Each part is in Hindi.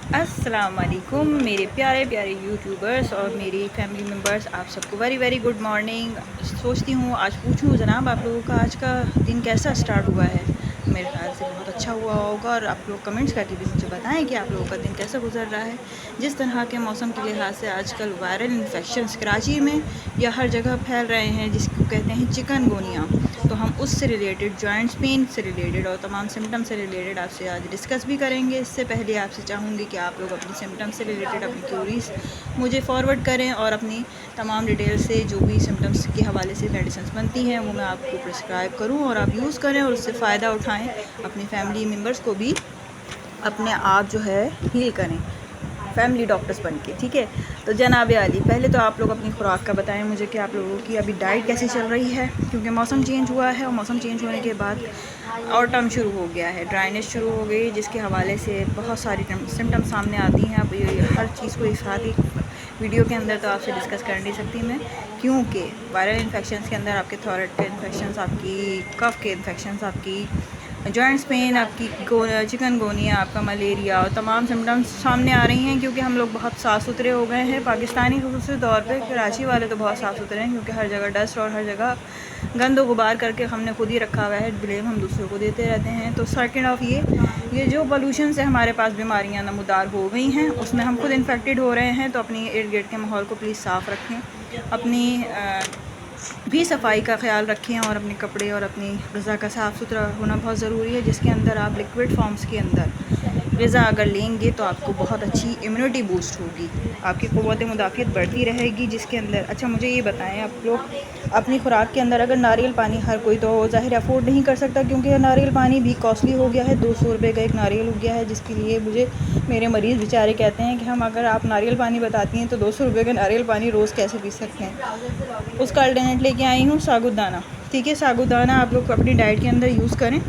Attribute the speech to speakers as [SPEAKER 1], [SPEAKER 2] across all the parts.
[SPEAKER 1] अस्सलाम वालेकुम मेरे प्यारे प्यारे यूट्यूबर्स और मेरी फैमिली मेम्बर्स, आप सबको वेरी वेरी गुड मॉर्निंग। सोचती हूँ आज पूछूँ जनाब आप लोगों का आज का दिन कैसा स्टार्ट हुआ है। मेरे ख्याल से बहुत अच्छा हुआ होगा और आप लोग कमेंट्स करके भी मुझे बताएं कि आप लोगों का दिन कैसा गुजर रहा है। जिस तरह के मौसम के लिहाज से आजकल वायरल इन्फेक्शंस कराची में या हर जगह फैल रहे हैं जिसको कहते हैं चिकनगुनिया, तो हम उससे रिलेटेड, जॉइंट्स पेन से रिलेटेड और तमाम सिम्टम से रिलेटेड आपसे आज डिस्कस भी करेंगे। इससे पहले आपसे चाहूँगी कि आप लोग अपनी सिम्टम से रिलेटेड अपनी क्यूरीज मुझे फॉरवर्ड करें और अपनी तमाम डिटेल से जो भी सिम्टम्स के हवाले से मेडिसिन बनती हैं वो मैं आपको प्रिस्क्राइब करूँ और आप यूज़ करें और उससे फ़ायदा उठाएँ, अपनी फैमिली मेम्बर्स को भी अपने आप जो है हील करें फैमिली डॉक्टर्स बन के। ठीक है, तो जनाब अली, पहले तो आप लोग अपनी खुराक का बताएं मुझे कि आप लोगों की अभी डाइट कैसी चल रही है, क्योंकि मौसम चेंज हुआ है और मौसम चेंज होने के बाद ऑटम शुरू हो गया है, ड्राइनेस शुरू हो गई, जिसके हवाले से बहुत सारी सिम्टम्स सामने आती हैं। अब ये हर चीज़ को एक साथ ही वीडियो के अंदर तो आपसे डिस्कस कर नहीं सकती मैं, क्योंकि वायरल इन्फेक्शंस के अंदर आपके थॉयराइड के इन्फेक्शंस, आपकी कफ के इन्फेक्शंस, आपकी जॉइंट्स पेन, आपकी चिकनगुनिया, आपका मलेरिया और तमाम सिम्टम्स सामने आ रही हैं, क्योंकि हम लोग बहुत साफ़ सुथरे हो गए हैं। पाकिस्तानी ख़ुसूसी तौर पे कराची वाले तो बहुत साफ़ सुथरे हैं, क्योंकि हर जगह डस्ट और हर जगह गंद गुबार करके हमने खुद ही रखा हुआ है, ब्लेम हम दूसरों को देते रहते हैं। तो सेकंड ऑफ ये जो पोल्यूशन से हमारे पास बीमारियां नमूदार हो गई हैं उसमें हम खुद इन्फेक्टेड हो रहे हैं। तो अपनी इर्द गिर्द के माहौल को प्लीज़ साफ़ रखें, अपनी भी सफाई का ख्याल रखें और अपने कपड़े और अपनी ग़िज़ा का साफ़ सुथरा होना बहुत ज़रूरी है, जिसके अंदर आप लिक्विड फॉर्म्स के अंदर ग़िज़ा अगर लेंगे तो आपको बहुत अच्छी इम्यूनिटी बूस्ट होगी, आपकी क़ुव्वत मुदाफ़ियत बढ़ती रहेगी। जिसके अंदर अच्छा मुझे ये बताएं, आप लोग अपनी खुराक के अंदर अगर नारियल पानी, हर कोई तो ज़ाहिर अफोर्ड नहीं कर सकता, क्योंकि नारियल पानी भी कॉस्टली हो गया है, 200 रुपये का एक नारियल हो गया है, जिसके लिए मुझे मेरे मरीज़ बेचारे कहते हैं कि हम अगर आप नारियल पानी बताती हैं तो 200 रुपये का नारियल पानी रोज़ कैसे पी सकते हैं। उसका अल्टरनेट लेके आई हूँ साबूदाना। ठीक है, साबूदाना आप लोग अपनी डाइट के अंदर यूज़ करें,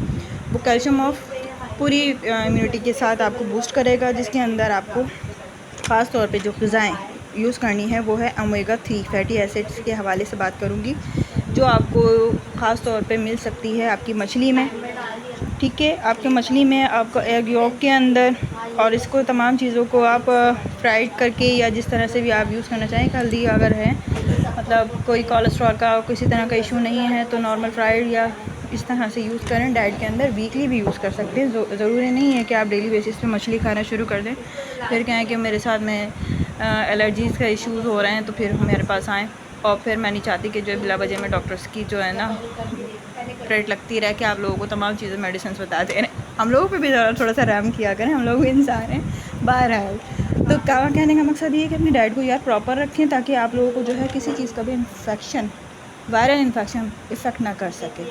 [SPEAKER 1] वो कैल्शियम ऑफ पूरी इम्यूनिटी के साथ आपको बूस्ट करेगा। जिसके अंदर आपको ख़ास तौर पे जो ग़िज़ाएँ यूज़ करनी है वो है ओमेगा 3 फैटी एसिड्स के हवाले से बात करूँगी, जो आपको ख़ास तौर पे मिल सकती है आपकी मछली में। ठीक है, आपके मछली में, आपका एग यॉक के अंदर, और इसको तमाम चीज़ों को आप फ्राइड करके या जिस तरह से भी आप यूज़ करना चाहें, हेल्दी अगर है, मतलब कोई कोलेस्ट्रॉल का किसी तरह का इशू नहीं है तो नॉर्मल फ्राइड या इस तरह से यूज़ करें। डाइट के अंदर वीकली भी यूज़ कर सकते हैं, ज़रूरी नहीं है कि आप डेली बेसिस पे मछली खाना शुरू कर दें। फिर क्या है कि मेरे साथ में एलर्जीज़ का इश्यूज़ हो रहे हैं तो फिर मेरे पास आएँ, और फिर मैं नहीं चाहती कि जो है बिला वजह में डॉक्टर्स की जो है ना रेट लगती रहे कि आप लोगों को तमाम चीज़ें मेडिसिन बता दे रहे हैं। हम लोगों पे भी थोड़ा सा रहम किया करें, हम लोग भी इंसान हैं बहरहाल। तो क्या कहने का मकसद ये है कि अपनी डाइट को यार प्रॉपर रखें, ताकि आप लोगों को जो है किसी चीज़ का भी इन्फेक्शन, वायरल इन्फेक्शन इफ़ेक्ट ना कर सके।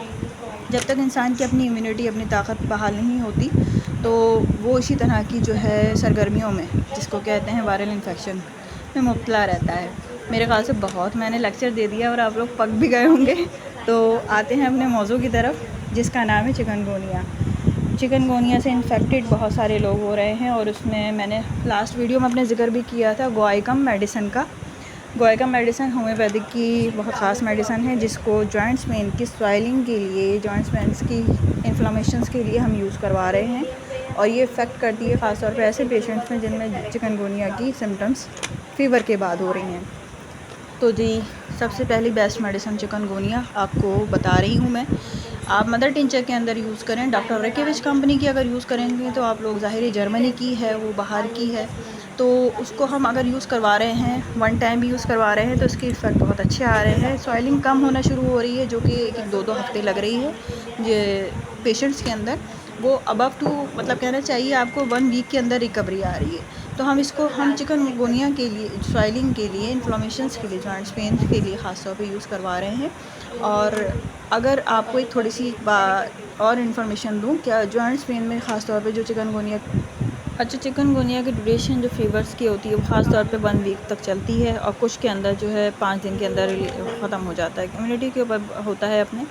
[SPEAKER 1] जब तक इंसान की अपनी इम्यूनिटी, अपनी ताकत बहाल नहीं होती तो वो इसी तरह की जो है सरगर्मियों में, जिसको कहते हैं वायरल इन्फेक्शन, में मुब्तला रहता है। मेरे ख़्याल से बहुत मैंने लेक्चर दे दिया और आप लोग पक भी गए होंगे। तो आते हैं अपने मौजू की तरफ, जिसका नाम है चिकनगुनिया। चिकनगुनिया से इन्फेक्टेड बहुत सारे लोग हो रहे हैं, और उसमें मैंने लास्ट वीडियो में अपने ज़िक्र भी किया था गोआइकम मेडिसिन का। गोआइकम मेडिसिन होम्योपैथिक की बहुत ख़ास मेडिसिन है, जिसको जॉइंट्स पेन की स्वेलिंग के लिए, जॉइंट्स पेन्स की इन्फ्लामेशंस के लिए हम यूज़ करवा रहे हैं, और ये इफ़ेक्ट करती है ख़ास तौर पे ऐसे पेशेंट्स में जिनमें चिकनगुनिया की सिम्टम्स फ़ीवर के बाद हो रही हैं। तो जी, सबसे पहली बेस्ट मेडिसिन चिकनगुनिया आपको बता रही हूँ मैं। आप मदर टिंचर के अंदर यूज़ करें, डॉक्टर रेकेविच कंपनी की अगर यूज़ करेंगे तो आप लोग, ज़ाहिर जर्मनी की है, वो बाहर की है, तो उसको हम अगर यूज़ करवा रहे हैं, वन टाइम भी यूज़ करवा रहे हैं तो इसके इफ़ेक्ट बहुत अच्छे आ रहे हैं। सॉइलिंग कम होना शुरू हो रही है, जो कि एक 2-2 हफ़्ते लग रही है ये पेशेंट्स के अंदर, वो अबव टू, मतलब कहना चाहिए आपको 1 वीक के अंदर रिकवरी आ रही है। तो हम चिकनगुनिया के लिए, सॉइलिंग के लिए, इन्फ्लामेशंस के लिए, जॉइंट्स पेन के लिए ख़ास तौर पे यूज़ करवा रहे हैं। और अगर आपको एक थोड़ी सी और इन्फॉर्मेशन दूँ, क्या जॉइंट्स पेन में ख़ास तौर पे जो चिकनगुनिया, अच्छा, चिकनगुनिया की ड्यूरेशन जो फ़ीवर्स की होती है वो ख़ास तौर पे 1 वीक तक चलती है, और कुछ के अंदर जो है 5 दिन के अंदर ख़त्म हो जाता है। इम्यूनिटी के ऊपर होता है अपने।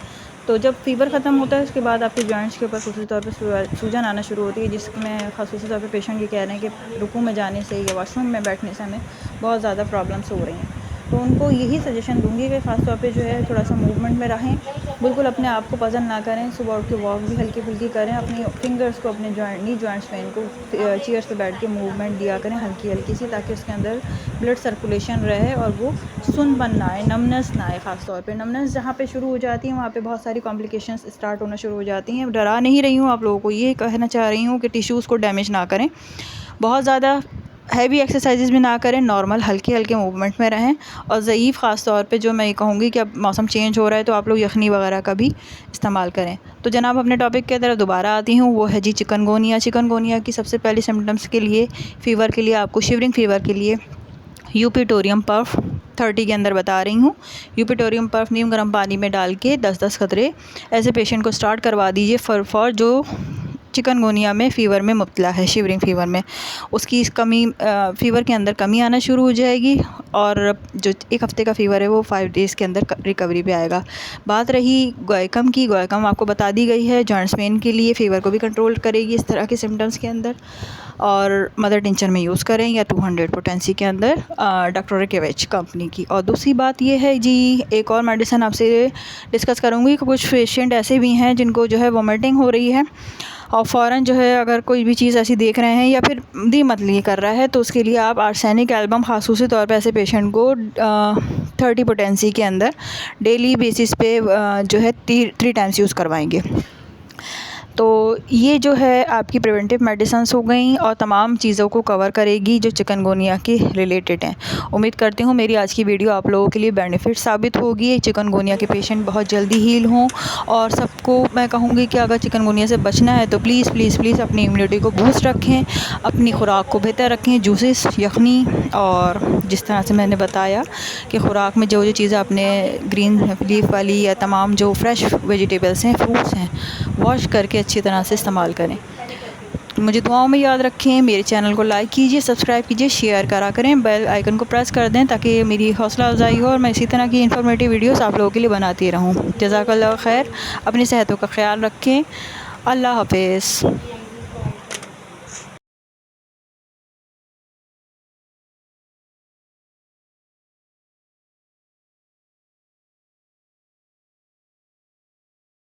[SPEAKER 1] तो जब फ़ीवर ख़त्म होता है उसके बाद आपके जॉइंट्स के ऊपर ख़ुसूसी तौर पे सूजन आना शुरू होती है, जिसमें ख़ुसूसी तौर पे पेशेंट ये कह रहे हैं कि रुकू में जाने से या वॉशरूम में बैठने से हमें बहुत ज़्यादा प्रॉब्लम्स हो रही हैं। तो उनको यही सजेशन दूंगी कि ख़ास तौर पे जो है थोड़ा सा मूवमेंट में रहें, बिल्कुल अपने आप को पसंद ना करें, सुबह उठ के वॉक भी हल्की फुल्की करें, अपनी फिंगर्स को अपने नी जॉइंट्स में इनको चेयर्स पे बैठ के मूवमेंट दिया करें हल्की हल्की सी, ताकि उसके अंदर ब्लड सर्कुलेशन रहे और वो सुनपन ना आए, नमनेस ना आए। ख़ास तौर पे नमनेस जहाँ पे शुरू हो जाती है वहाँ पे बहुत सारी कॉम्प्लिकेशंस स्टार्ट होना शुरू हो जाती हैं। डरा नहीं रही हूँ, आप लोगों को ये कहना चाह रही हूँ कि टिश्यूज़ को डैमेज ना करें, बहुत ज़्यादा हैवी एक्सरसाइजेज़ भी ना करें, नॉर्मल हल्के हल्के मूवमेंट में रहें। और ज़ईफ़ ख़ास तौर पे जो मैं ये कहूँगी कि अब मौसम चेंज हो रहा है तो आप लोग यखनी वगैरह का भी इस्तेमाल करें। तो जनाब अपने टॉपिक की तरफ दोबारा आती हूँ, वो है जी चिकनगुनिया। चिकनगुनिया की सबसे पहले सिम्टम्स के लिए, फ़ीवर के लिए, आपको शिवरिंग फ़ीवर के लिए यूपिटोरियम पफ 30 के अंदर बता रही हूँ। यूपिटोरियम पफ नीम गर्म पानी में डाल के 10-10 कतरे ऐसे पेशेंट को स्टार्ट करवा दीजिए फॉर जो चिकनगुनिया में फ़ीवर में मुब्तला है, शिवरिंग फ़ीवर में। उसकी इस कमी फ़ीवर के अंदर कमी आना शुरू हो जाएगी और जो 1 हफ़्ते का फ़ीवर है वो 5 डेज़ के अंदर रिकवरी पे आएगा। बात रही गोएकम की, गोएकम आपको बता दी गई है, जॉइंट्स पेन के लिए, फ़ीवर को भी कंट्रोल करेगी इस तरह के सिम्टम्स के अंदर। और मदर टिंचर में यूज़ करें या 200 पोटेंसी के अंदर डॉक्टर रिकेवेच कंपनी की। और दूसरी बात ये है जी, एक और मेडिसिन आपसे डिस्कस करूँगी कि कुछ पेशेंट ऐसे भी हैं जिनको जो है वोमिटिंग हो रही है और फ़ौरन जो है अगर कोई भी चीज़ ऐसी देख रहे हैं या फिर दी मतली कर रहा है, तो उसके लिए आप आर्सेनिक एल्बम खासूसी तौर पे ऐसे पेशेंट को 30 पोटेंसी के अंदर डेली बेसिस पे जो है 3 टाइम्स यूज़ करवाएंगे। तो ये जो है आपकी प्रिवेंटिव मेडिसिन्स हो गई और तमाम चीज़ों को कवर करेगी जो चिकनगुनिया के रिलेटेड हैं। उम्मीद करती हूँ मेरी आज की वीडियो आप लोगों के लिए बेनिफिट साबित होगी, चिकनगुनिया के पेशेंट बहुत जल्दी हील हों। और सबको मैं कहूँगी कि अगर चिकनगुनिया से बचना है तो प्लीज़ प्लीज़ प्लीज़ अपनी इम्यूनिटी को बूस्ट रखें, अपनी खुराक को बेहतर रखें, जूसेस, यखनी और जिस तरह से मैंने बताया कि खुराक में जो जो चीज़ें आपने ग्रीन लीफ वाली या तमाम जो फ्रेश वेजिटेबल्स हैं, फ्रूट्स हैं, वॉश करके अच्छी तरह से इस्तेमाल करें। मुझे दुआओं में याद रखें, मेरे चैनल को लाइक कीजिए, सब्सक्राइब कीजिए, शेयर करा करें, बेल आइकन को प्रेस कर दें ताकि मेरी हौसला अफजाई हो और मैं इसी तरह की इन्फॉर्मेटिव वीडियोस आप लोगों के लिए बनाती रहूं। जज़ाकल्लाह खैर, अपनी सेहतों का ख्याल रखें। अल्लाह हाफ़िज़।